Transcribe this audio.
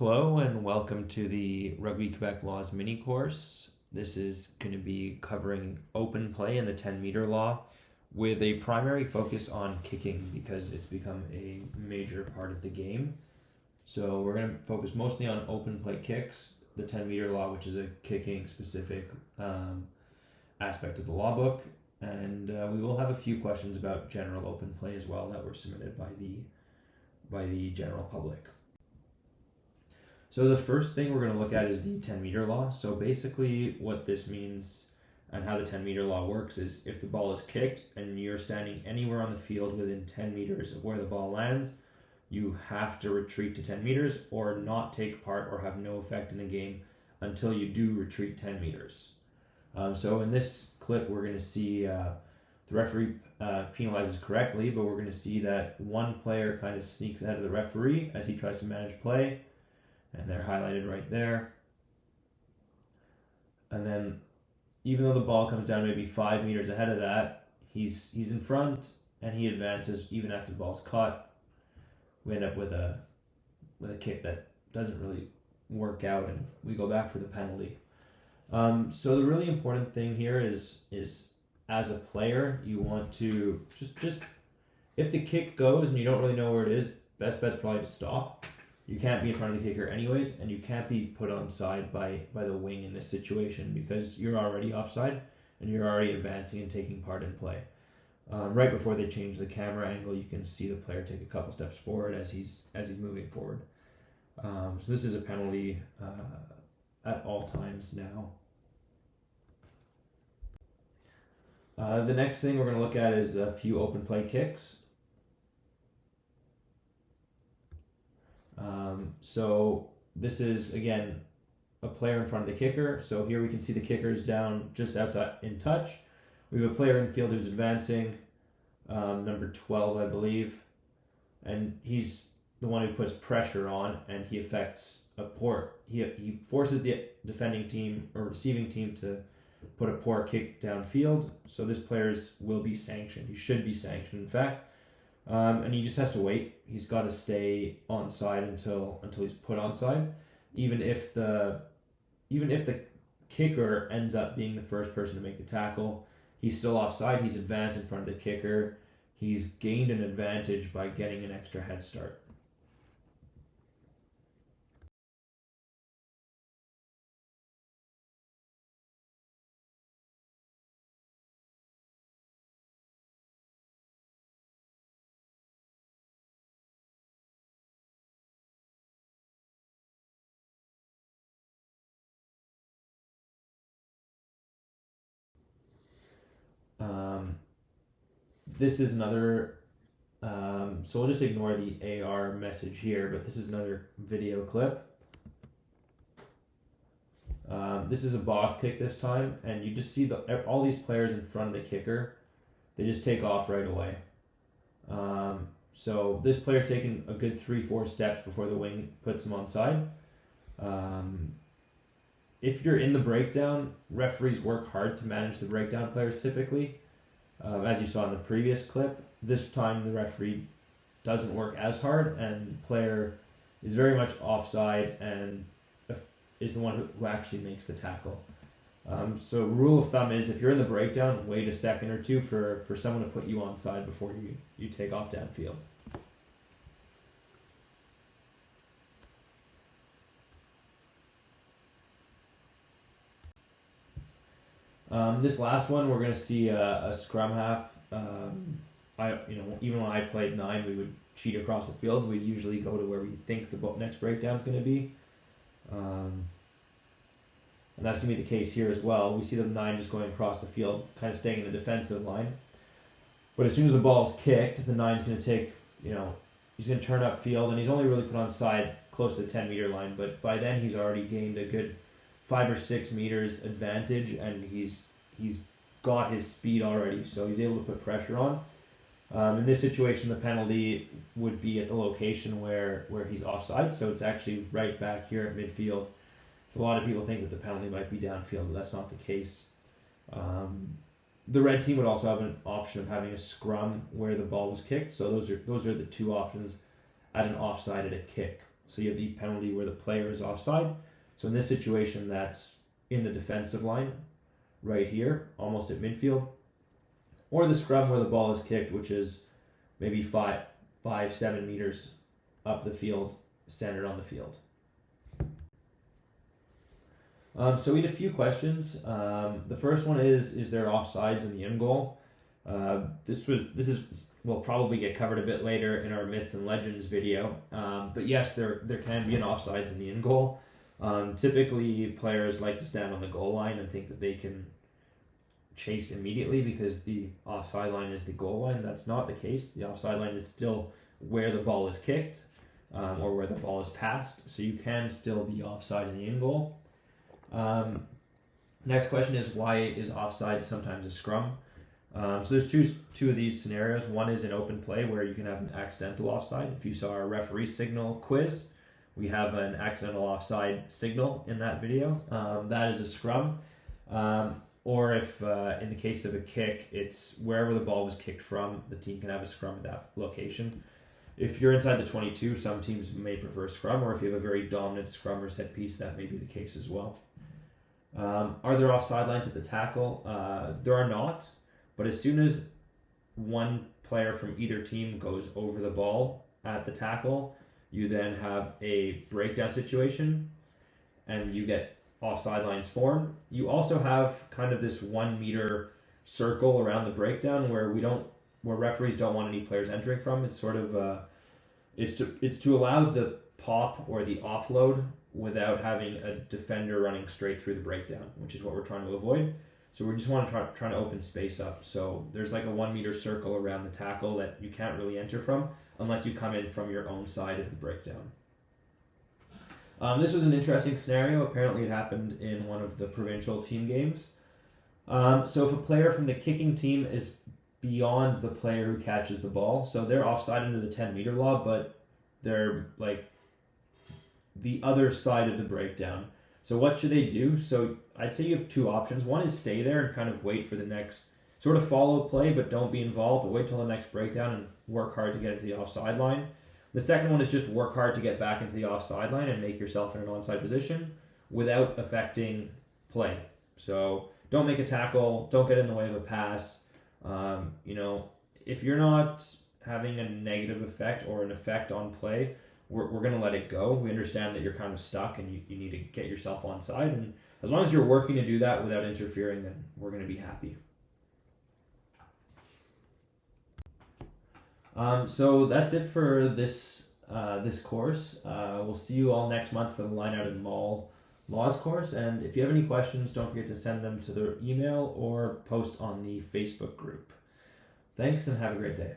Hello and welcome to the Rugby Quebec Laws mini course. This is going to be covering open play and the 10-meter law with a primary focus on kicking because it's become a major part of the game. So we're going to focus mostly on open play kicks, the 10-meter law, which is a kicking specific aspect of the law book, and we will have a few questions about general open play as well that were submitted by the general public. So the first thing we're going to look at is the 10-meter law. So basically what this means and how the 10-meter law works is if the ball is kicked and you're standing anywhere on the field within 10 meters of where the ball lands, you have to retreat to 10 meters or not take part or have no effect in the game until you do retreat 10 meters. So in this clip, we're going to see the referee penalizes correctly, but we're going to see that one player kind of sneaks ahead of the referee as he tries to manage play. And they're highlighted right there. And then even though the ball comes down maybe 5 meters ahead of that, he's in front and he advances even after the ball's caught. We end up with a kick that doesn't really work out and we go back for the penalty. So the really important thing here is as a player, you want to just if the kick goes and you don't really know where it is, best bet's probably to stop. You can't be in front of the kicker anyways, and you can't be put onside by the wing in this situation because you're already offside and you're already advancing and taking part in play. Right before they change the camera angle, you can see the player take a couple steps forward as he's moving forward. So this is a penalty at all times now. The next thing we're going to look at is a few open play kicks. So this is, again, a player in front of the kicker. So here we can see the kicker is down just outside in touch. We have a player in field who's advancing, number 12, I believe. And he's the one who puts pressure on and he affects a poor. He forces the defending team or receiving team to put a poor kick downfield. So this player will be sanctioned. He should be sanctioned, in fact. And he just has to wait. He's got to stay onside until he's put onside. Even if the kicker ends up being the first person to make the tackle, he's still offside. He's advanced in front of the kicker. He's gained an advantage by getting an extra head start. This is another, so we'll just ignore the AR message here, but this is another video clip. This is a box kick this time, and you just see all these players in front of the kicker, they just take off right away. So this player's taking a good 3-4 steps before the wing puts him onside. If you're in the breakdown, referees work hard to manage the breakdown players typically. As you saw in the previous clip, this time the referee doesn't work as hard and the player is very much offside and is the one who actually makes the tackle. So rule of thumb is if you're in the breakdown, wait a second or two for someone to put you onside before you take off downfield. This last one, we're going to see a scrum half. Even when I played 9, we would cheat across the field. We'd usually go to where we think the next breakdown is going to be. And that's going to be the case here as well. We see the 9 just going across the field, kind of staying in the defensive line. But as soon as the ball's kicked, the 9's going to take, he's going to turn up field, and he's only really put onside close to the 10-meter line. But by then, he's already gained a good 5 or 6 meters advantage, and he's got his speed already, so he's able to put pressure on. In this situation, the penalty would be at the location where he's offside, so it's actually right back here at midfield. A lot of people think that the penalty might be downfield, but that's not the case. The red team would also have an option of having a scrum where the ball was kicked, so those are the two options at an offside at a kick. So you have the penalty where the player is offside. So in this situation, that's in the defensive line right here, almost at midfield. Or the scrum where the ball is kicked, which is maybe 7 meters up the field, centered on the field. So we had a few questions. The first one is there offsides in the in goal? Will probably get covered a bit later in our myths and legends video. But yes, there can be an offsides in the in goal. Typically, players like to stand on the goal line and think that they can chase immediately because the offside line is the goal line. That's not the case. The offside line is still where the ball is kicked or where the ball is passed. So you can still be offside in the in goal. Next question is, why is offside sometimes a scrum? So there's two of these scenarios. One is an open play where you can have an accidental offside. If you saw our referee signal quiz, we have an accidental offside signal in that video. That is a scrum. Or if in the case of a kick, it's wherever the ball was kicked from, the team can have a scrum at that location. If you're inside the 22, some teams may prefer scrum, or if you have a very dominant scrum or set piece, that may be the case as well. Are there offside lines at the tackle? There are not, but as soon as one player from either team goes over the ball at the tackle, you then have a breakdown situation and you get offside lines formed. You also have kind of this 1 meter circle around the breakdown where referees don't want any players entering from. It's sort of it's to allow the pop or the offload without having a defender running straight through the breakdown, which is what we're trying to avoid. So we just want to try to open space up. So there's like a 1 meter circle around the tackle that you can't really enter from unless you come in from your own side of the breakdown. This was an interesting scenario. Apparently it happened in one of the provincial team games. So if a player from the kicking team is beyond the player who catches the ball, so they're offside under the 10 meter law, but they're like the other side of the breakdown. So what should they do? So I'd say you have two options. One is stay there and kind of wait for the next, sort of follow play, but don't be involved. But wait till the next breakdown and work hard to get into the offside line. The second one is just work hard to get back into the offside line and make yourself in an onside position without affecting play. So don't make a tackle, don't get in the way of a pass. If you're not having a negative effect or an effect on play, we're going to let it go. We understand that you're kind of stuck and you need to get yourself onside. And as long as you're working to do that without interfering, then we're going to be happy. So that's it for this course. We'll see you all next month for the Line Out and Maul Laws course. And if you have any questions, don't forget to send them to the email or post on the Facebook group. Thanks and have a great day.